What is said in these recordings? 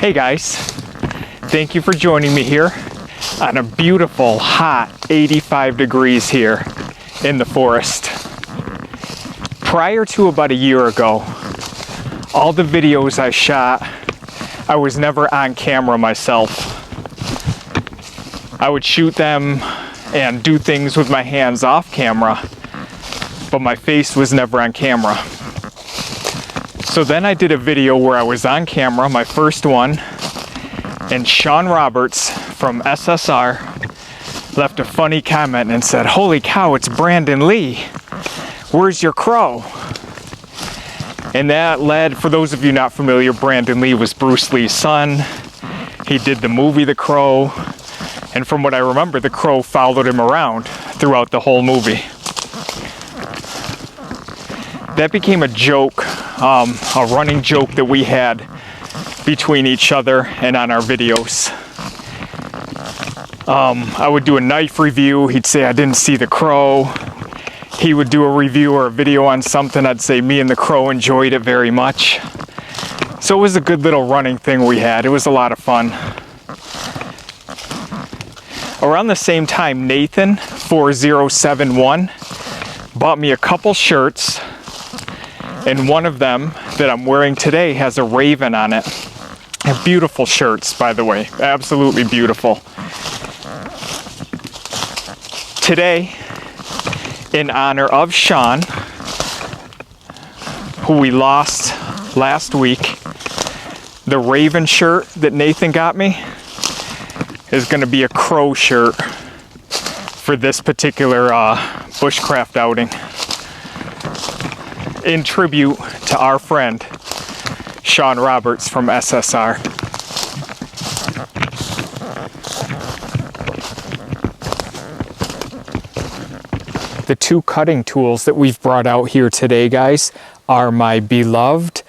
Hey guys, thank you for joining me here on a beautiful hot 85 degrees here in the forest. Prior to about a year ago, all the videos I shot, I was never on camera myself. I would shoot them and do things with my hands off camera, but my face was never on camera. So then I did a video where I was on camera, my first one, and Sean Roberts from SSR left a funny comment and said, "Holy cow, it's Brandon Lee. Where's your crow?" And that led, for those of you not familiar, Brandon Lee was Bruce Lee's son. He did the movie The Crow, and from what I remember, the crow followed him around throughout the whole movie. That became a joke, a running joke that we had between each other and on our videos. I would do a knife review, he'd say I didn't see the crow. He would do a review or a video on something, I'd say me and the crow enjoyed it very much. So it was a good little running thing we had. It was a lot of fun. Around the same time, Nathan 4071 bought me a couple shirts, and one of them that I'm wearing today has a raven on it. And beautiful shirts, by the way, absolutely beautiful. Today, in honor of Sean, who we lost last week, the raven shirt that Nathan got me is going to be a crow shirt for this particular bushcraft outing, in tribute to our friend Sean Roberts from SSR. The two cutting tools that we've brought out here today, guys, are my beloved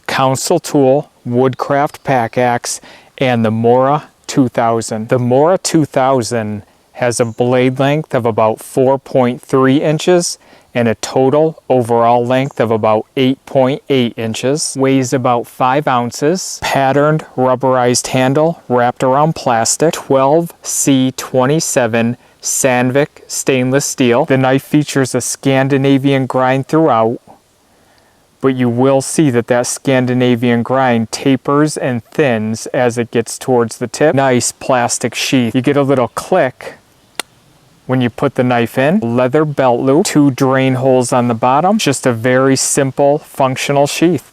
Council Tool Woodcraft Pack Axe and the Mora 2000. The Mora 2000 has a blade length of about 4.3 inches and a total overall length of about 8.8 inches. Weighs about 5 ounces. Patterned rubberized handle wrapped around plastic. 12C27 Sandvik stainless steel. The knife features a Scandinavian grind throughout, but you will see that that Scandinavian grind tapers and thins as it gets towards the tip. Nice plastic sheath. You get a little click when you put the knife in. Leather belt loop, 2 drain holes on the bottom. Just a very simple, functional sheath.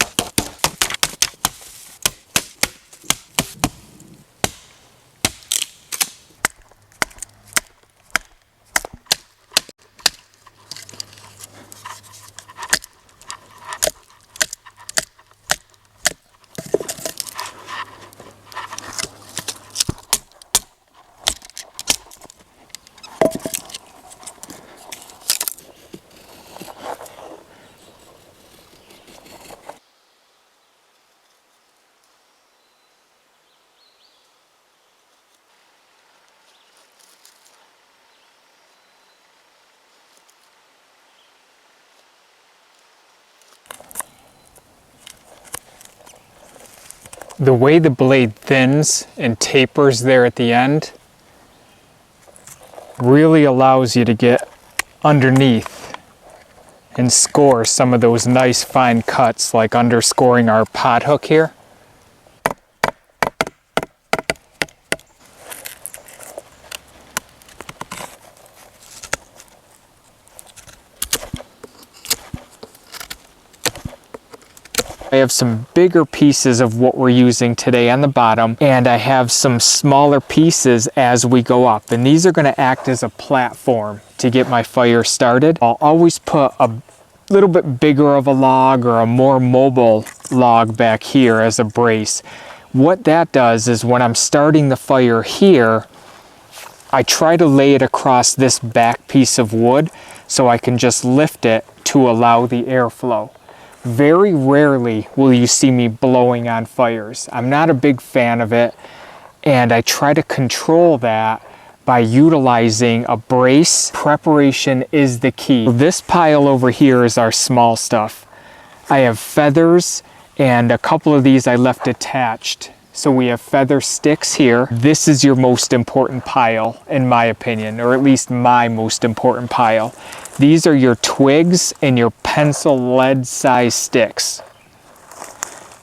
The way the blade thins and tapers there at the end really allows you to get underneath and score some of those nice fine cuts, like underscoring our pot hook here. I have some bigger pieces of what we're using today on the bottom, and I have some smaller pieces as we go up, and these are going to act as a platform to get my fire started. I'll always put a little bit bigger of a log or a more mobile log back here as a brace. What that does is when I'm starting the fire here, I try to lay it across this back piece of wood so I can just lift it to allow the airflow. Very rarely will you see me blowing on fires. I'm not a big fan of it, and I try to control that by utilizing a brace. Preparation is the key. This pile over here is our small stuff. I have feathers, and a couple of these I left attached So we have feather sticks here. This is your most important pile, in my opinion, or at least my most important pile. These are your twigs and your pencil lead size sticks.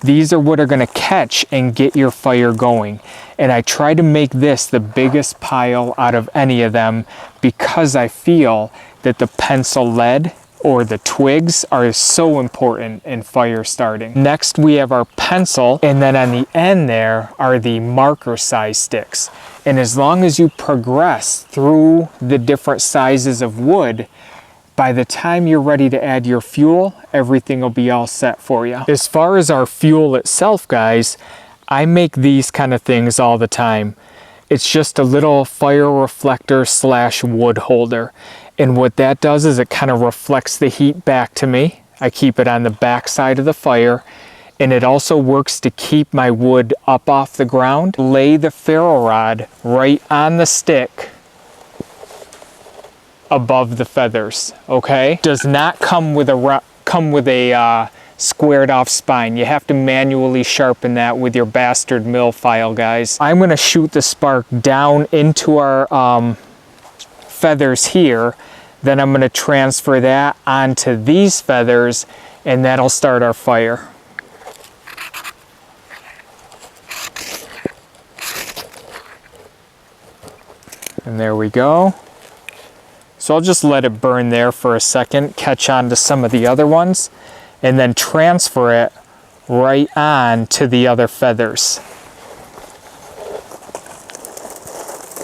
These are what are going to catch and get your fire going. And I try to make this the biggest pile out of any of them because I feel that the pencil lead or the twigs are so important in fire starting. Next we have our pencil, and then on the end there are the marker size sticks. And as long as you progress through the different sizes of wood, by the time you're ready to add your fuel, everything will be all set for you. As far as our fuel itself, guys, I make these kind of things all the time. It's just a little fire reflector / wood holder. And what that does is it kind of reflects the heat back to me. I keep it on the back side of the fire. And it also works to keep my wood up off the ground. Lay the ferro rod right on the stick above the feathers, okay? Does not come with a squared off spine. You have to manually sharpen that with your bastard mill file, guys. I'm gonna shoot the spark down into our feathers here. Then I'm gonna transfer that onto these feathers, and that'll start our fire. And there we go. So I'll just let it burn there for a second, catch on to some of the other ones, and then transfer it right on to the other feathers.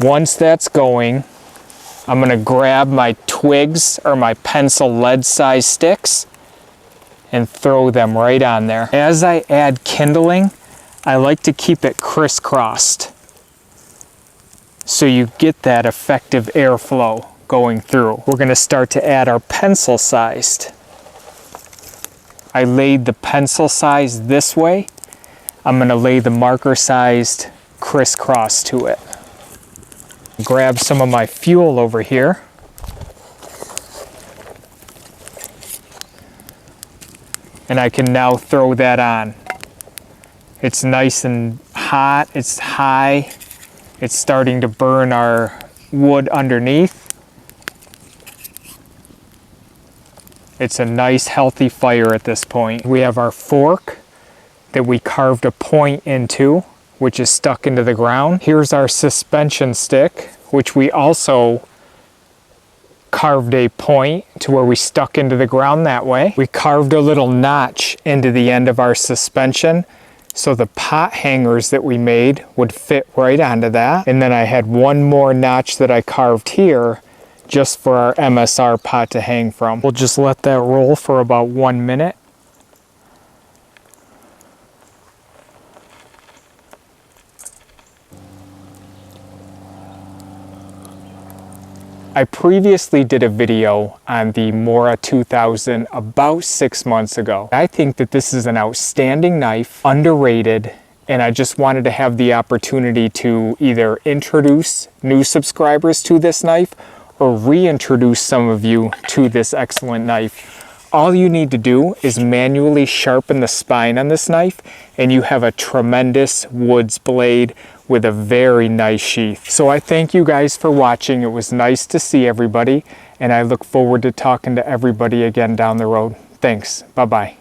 Once that's going, I'm gonna grab my twigs or my pencil lead size sticks and throw them right on there. As I add kindling, I like to keep it crisscrossed so you get that effective airflow going through. We're gonna start to add our pencil sized. I laid the pencil size this way. I'm gonna lay the marker sized crisscross to it. Grab some of my fuel over here. And I can now throw that on. It's nice and hot, it's high. It's starting to burn our wood underneath. It's a nice healthy fire at this point. We have our fork that we carved a point into, which is stuck into the ground. Here's our suspension stick, which we also carved a point to where we stuck into the ground that way. We carved a little notch into the end of our suspension so the pot hangers that we made would fit right onto that. And then I had one more notch that I carved here just for our MSR pot to hang from. We'll just let that roll for about 1 minute. I previously did a video on the Mora 2000 about 6 months ago. I think that this is an outstanding knife, underrated, and I just wanted to have the opportunity to either introduce new subscribers to this knife or reintroduce some of you to this excellent knife. All you need to do is manually sharpen the spine on this knife and you have a tremendous woods blade with a very nice sheath. So I thank you guys for watching. It was nice to see everybody, and I look forward to talking to everybody again down the road. Thanks. Bye-bye.